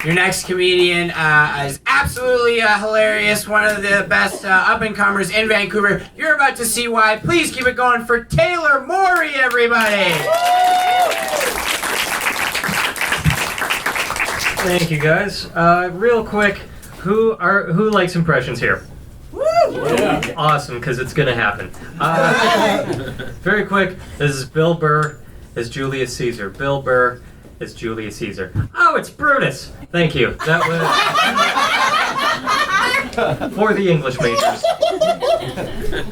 Your next comedian is absolutely hilarious, one of the best up-and-comers in Vancouver. You're about to see why. Please keep it going for Taylor Morey, everybody! Thank you, guys. Real quick, who likes impressions here? Yeah. Awesome, because it's gonna happen. Very quick, this is Bill Burr as Julius Caesar. Bill Burr as Julius Caesar. Oh, it's Brutus! Thank you. That was for the English majors.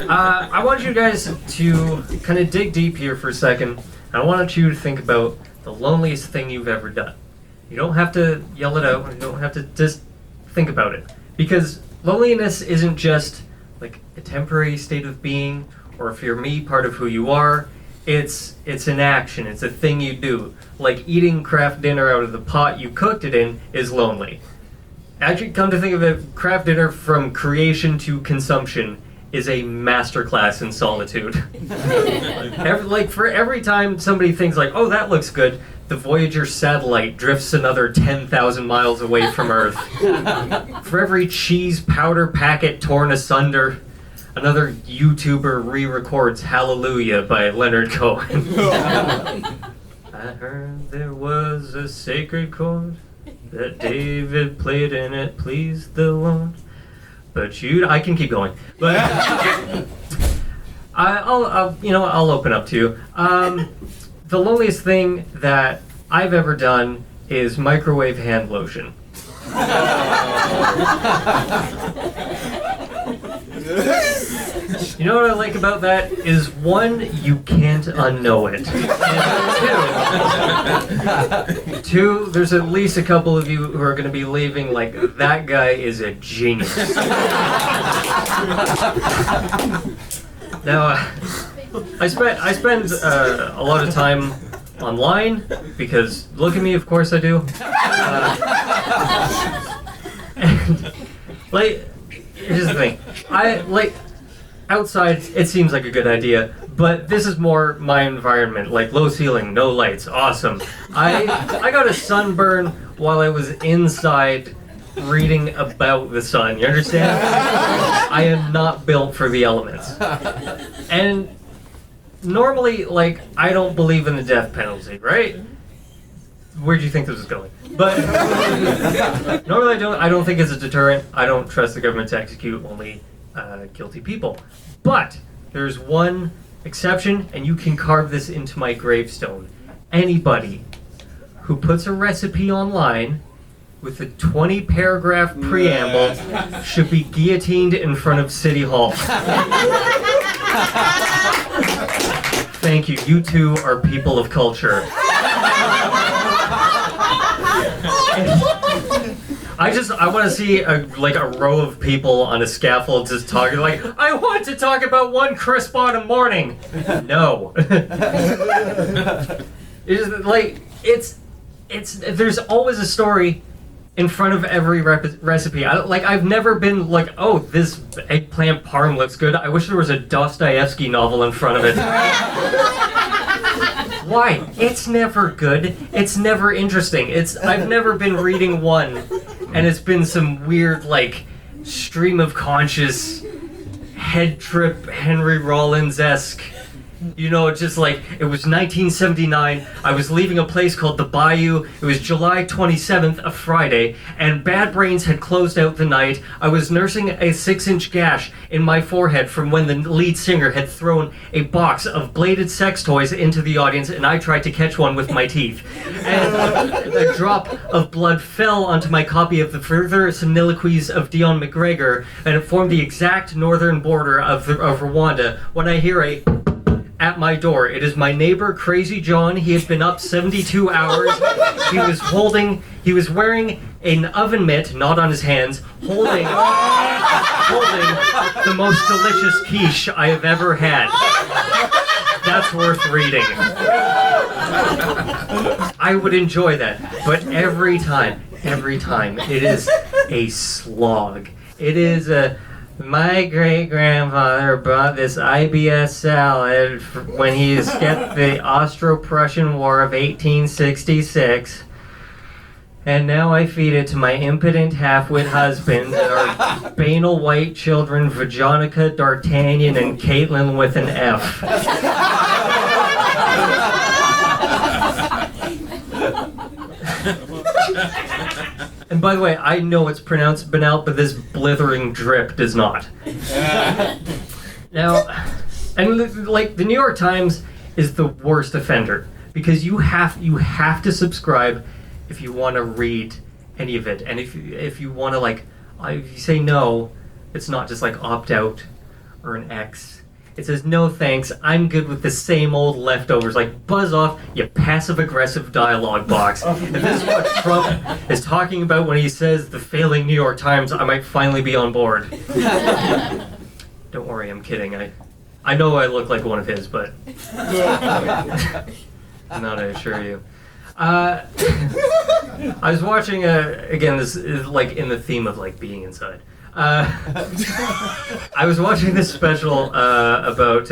I want you guys to kind of dig deep here for a second. I want you to think about the loneliest thing you've ever done. You don't have to yell it out. You don't have to just think about it. Because loneliness isn't just like a temporary state of being, or if you're me, part of who you are. It's an action. It's a thing you do. Like eating Kraft dinner out of the pot you cooked it in is lonely. Actually, come to think of it, Kraft dinner from creation to consumption is a masterclass in solitude. For every time somebody thinks like, oh, that looks good, the Voyager satellite drifts another 10,000 miles away from Earth. For every cheese powder packet torn asunder, another YouTuber re-records Hallelujah by Leonard Cohen. I heard there was a sacred chord that David played and it pleased the Lord. But I can keep going. But I'll open up to you. The loneliest thing that I've ever done is microwave hand lotion. You know what I like about that is, one, you can't unknow it. And two, there's at least a couple of you who are going to be leaving like, that guy is a genius. Now, I spend a lot of time online, because look at me, of course I do. And, here's the thing. Outside, it seems like a good idea, but this is more my environment, like low ceiling, no lights, awesome. I got a sunburn while I was inside reading about the sun, you understand? I am not built for the elements. And normally, I don't believe in the death penalty, right? Where do you think this is going? But normally I don't think it's a deterrent. I don't trust the government to execute only guilty people. But there's one exception, and you can carve this into my gravestone. Anybody who puts a recipe online with a 20-paragraph preamble should be guillotined in front of City Hall. Thank you. You two are people of culture. I want to see a row of people on a scaffold just talking like, I want to talk about one crisp autumn morning. No. There's always a story in front of every recipe. I've never been like, oh, this eggplant parm looks good. I wish there was a Dostoevsky novel in front of it. Why? It's never good. It's never interesting. I've never been reading one, and it's been some weird, stream of conscious, head trip, Henry Rollins-esque. Just it was 1979, I was leaving a place called the Bayou, it was July 27th, a Friday, and Bad Brains had closed out the night. I was nursing a 6-inch gash in my forehead from when the lead singer had thrown a box of bladed sex toys into the audience, and I tried to catch one with my teeth. And a drop of blood fell onto my copy of the Further Soliloquies of Dion McGregor, and it formed the exact northern border of Rwanda, when I hear a at my door. It is my neighbor, Crazy John. He had been up 72 hours. He was wearing an oven mitt, not on his hands, holding the most delicious quiche I have ever had. That's worth reading. I would enjoy that, but every time, it is a slog. It is my great-grandfather bought this IBS salad when he escaped the Austro-Prussian War of 1866. And now I feed it to my impotent half-wit husband and our banal white children, Vajonica, D'Artagnan, and Caitlin with an F. And by the way, I know it's pronounced Banal, but this blithering drip does not. Now, and like the New York Times is the worst offender because you have to subscribe if you want to read any of it, and if you want to like, if you say no, it's not just like opt out or an X. It says no thanks. I'm good with the same old leftovers. Like buzz off, you passive-aggressive dialogue box. If this is what Trump is talking about when he says the failing New York Times, I might finally be on board. Don't worry, I'm kidding. I know I look like one of his, but not, I assure you. I was watching again. This is like in the theme of like being inside. I was watching this special about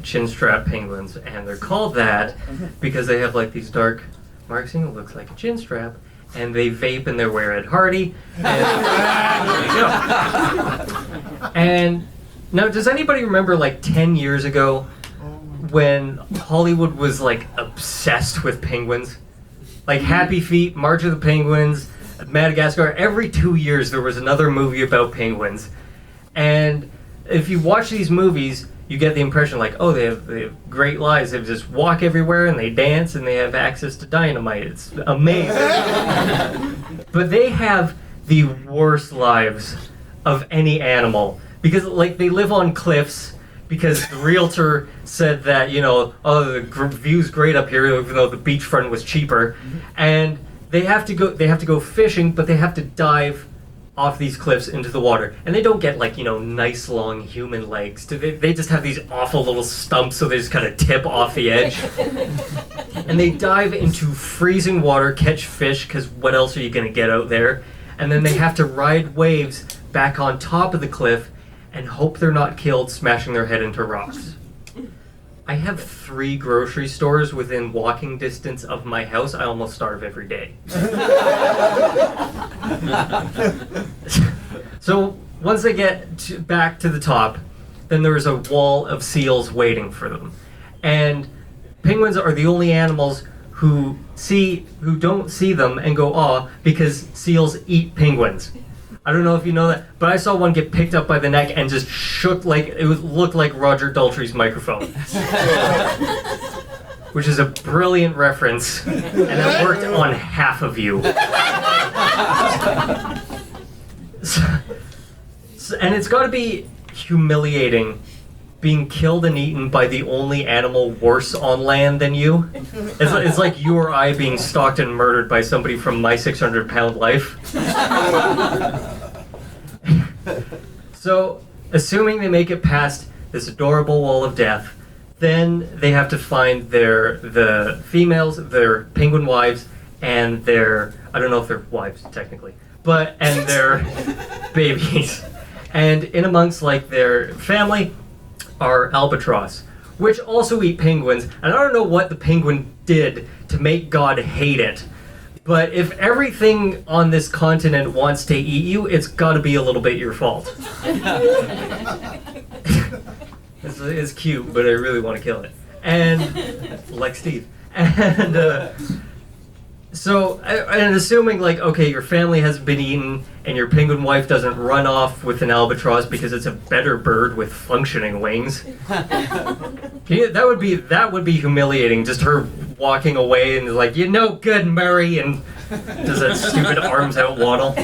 chinstrap penguins, and they're called that because they have like these dark marks and it looks like a chinstrap, and they vape and they wear Ed Hardy. And now, does anybody remember like 10 years ago when Hollywood was like obsessed with penguins? Like Happy Feet, March of the Penguins, Madagascar. Every 2 years there was another movie about penguins. And if you watch these movies, you get the impression like, oh, they have great lives. They just walk everywhere and they dance and they have access to dynamite. It's amazing. But they have the worst lives of any animal. Because like they live on cliffs because the realtor said that, you know, oh, the view's great up here even though the beachfront was cheaper. And they have to go fishing, but they have to dive off these cliffs into the water. And they don't get like, you know, nice long human legs. They just have these awful little stumps so they just kind of tip off the edge. And they dive into freezing water, catch fish, because what else are you going to get out there? And then they have to ride waves back on top of the cliff and hope they're not killed smashing their head into rocks. I have 3 grocery stores within walking distance of my house. I almost starve every day. So once they get back to the top, then there's a wall of seals waiting for them. And penguins are the only animals who don't see them and go, aw, because seals eat penguins. I don't know if you know that, but I saw one get picked up by the neck and just shook like it looked like Roger Daltrey's microphone. Which is a brilliant reference, and it worked on half of you. And it's got to be humiliating being killed and eaten by the only animal worse on land than you. It's like you or I being stalked and murdered by somebody from My 600 Pound Life. So, assuming they make it past this adorable wall of death, then they have to find the females, their penguin wives, and their, I don't know if they're wives technically, and their babies. And in amongst like their family are albatross, which also eat penguins. And I don't know what the penguin did to make God hate it, but if everything on this continent wants to eat you, it's got to be a little bit your fault. It's cute, but I really want to kill it. And like Steve. And and assuming like, okay, your family hasn't been eaten and your penguin wife doesn't run off with an albatross because it's a better bird with functioning wings. That would be humiliating, just her walking away and like, you know good, Murray, and does that stupid arms out waddle.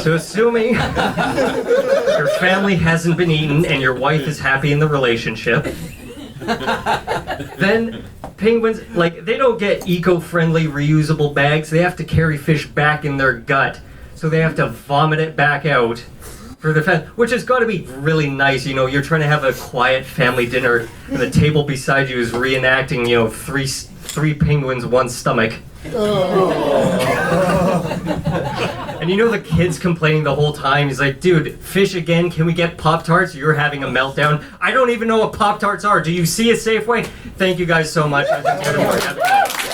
So assuming your family hasn't been eaten and your wife is happy in the relationship, then penguins, like, they don't get eco-friendly reusable bags. They have to carry fish back in their gut. So they have to vomit it back out for the family, which has got to be really nice. You know, you're trying to have a quiet family dinner and the table beside you is reenacting, you know, three penguins, one stomach. And you know the kid's complaining the whole time. He's like, dude, fish again, can we get Pop-Tarts? You're having a meltdown. I don't even know what Pop-Tarts are. Do you see a Safeway? Thank you guys so much. I think everyone have a good night.